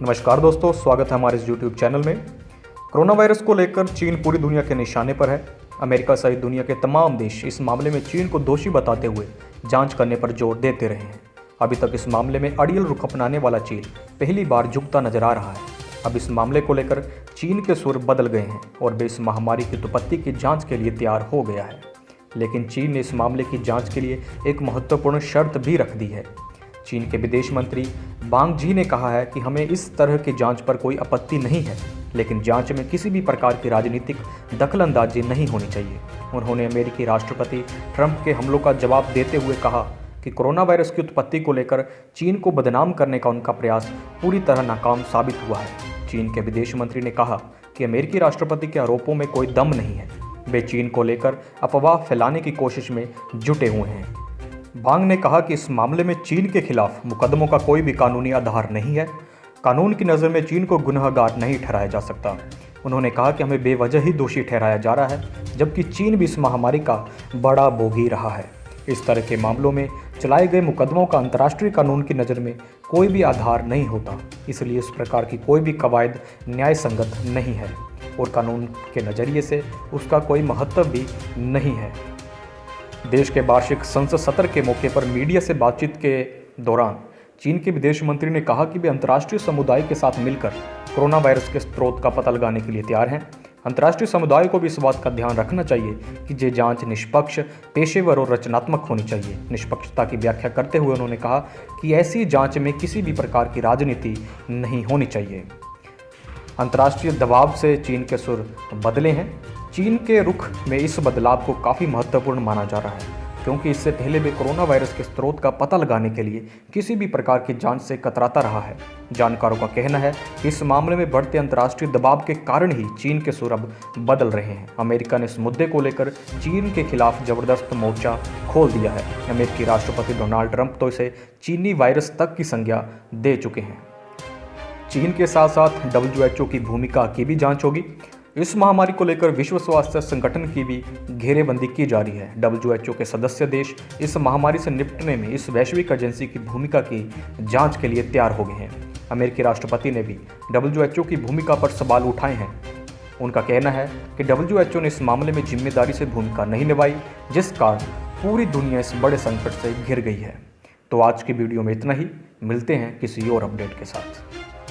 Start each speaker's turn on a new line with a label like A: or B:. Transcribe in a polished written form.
A: नमस्कार दोस्तों, स्वागत है हमारे इस YouTube चैनल में। कोरोना वायरस को लेकर चीन पूरी दुनिया के निशाने पर है। अमेरिका सहित दुनिया के तमाम देश इस मामले में चीन को दोषी बताते हुए जांच करने पर जोर देते रहे हैं। अभी तक इस मामले में अड़ियल रुख अपनाने वाला चीन पहली बार झुकता नजर आ रहा है। अब इस मामले को लेकर चीन के सुर बदल गए हैं और वे इस महामारी की उत्पत्ति की जाँच के लिए तैयार हो गया है। लेकिन चीन ने इस मामले की जाँच के लिए एक महत्वपूर्ण शर्त भी रख दी है। चीन के विदेश मंत्री वांग यी ने कहा है कि हमें इस तरह की जांच पर कोई आपत्ति नहीं है, लेकिन जांच में किसी भी प्रकार की राजनीतिक दखलंदाजी नहीं होनी चाहिए। उन्होंने अमेरिकी राष्ट्रपति ट्रंप के हमलों का जवाब देते हुए कहा कि कोरोना वायरस की उत्पत्ति को लेकर चीन को बदनाम करने का उनका प्रयास पूरी तरह नाकाम साबित हुआ है। चीन के विदेश मंत्री ने कहा कि अमेरिकी राष्ट्रपति के आरोपों में कोई दम नहीं है, वे चीन को लेकर अफवाह फैलाने की कोशिश में जुटे हुए हैं। वांग ने कहा कि इस मामले में चीन के खिलाफ मुकदमों का कोई भी कानूनी आधार नहीं है। कानून की नज़र में चीन को गुनहगार नहीं ठहराया जा सकता। उन्होंने कहा कि हमें बेवजह ही दोषी ठहराया जा रहा है, जबकि चीन भी इस महामारी का बड़ा भोगी रहा है। इस तरह के मामलों में चलाए गए मुकदमों का अंतर्राष्ट्रीय कानून की नज़र में कोई भी आधार नहीं होता, इसलिए इस प्रकार की कोई भी कवायद न्याय संगत नहीं है और कानून के नज़रिए से उसका कोई महत्व भी नहीं है। देश के वार्षिक संसद सत्र के मौके पर मीडिया से बातचीत के दौरान चीन के विदेश मंत्री ने कहा कि वे अंतर्राष्ट्रीय समुदाय के साथ मिलकर कोरोना वायरस के स्रोत का पता लगाने के लिए तैयार हैं। अंतर्राष्ट्रीय समुदाय को भी इस बात का ध्यान रखना चाहिए कि ये जांच निष्पक्ष, पेशेवर और रचनात्मक होनी चाहिए। निष्पक्षता की व्याख्या करते हुए उन्होंने कहा कि ऐसी जांच में किसी भी प्रकार की राजनीति नहीं होनी चाहिए। अंतर्राष्ट्रीय दबाव से चीन के सुर बदले हैं। चीन के रुख में इस बदलाव को काफ़ी महत्वपूर्ण माना जा रहा है, क्योंकि इससे पहले वे कोरोना वायरस के स्रोत का पता लगाने के लिए किसी भी प्रकार की जांच से कतराता रहा है। जानकारों का कहना है कि इस मामले में बढ़ते अंतर्राष्ट्रीय दबाव के कारण ही चीन के सुर अब बदल रहे हैं। अमेरिका ने इस मुद्दे को लेकर चीन के खिलाफ जबरदस्त मोर्चा खोल दिया है। अमेरिकी राष्ट्रपति डोनाल्ड ट्रंप तो इसे चीनी वायरस तक की संज्ञा दे चुके हैं। चीन के साथ साथ WHO की भूमिका की भी जांच होगी। इस महामारी को लेकर विश्व स्वास्थ्य संगठन की भी घेरेबंदी की जा रही है। WHO के सदस्य देश इस महामारी से निपटने में इस वैश्विक एजेंसी की भूमिका की जांच के लिए तैयार हो गए हैं। अमेरिकी राष्ट्रपति ने भी WHO की भूमिका पर सवाल उठाए हैं। उनका कहना है कि WHO ने इस मामले में जिम्मेदारी से भूमिका नहीं निभाई, जिस कारण पूरी दुनिया इस बड़े संकट से घिर गई है। तो आज की वीडियो में इतना ही। मिलते हैं किसी और अपडेट के साथ।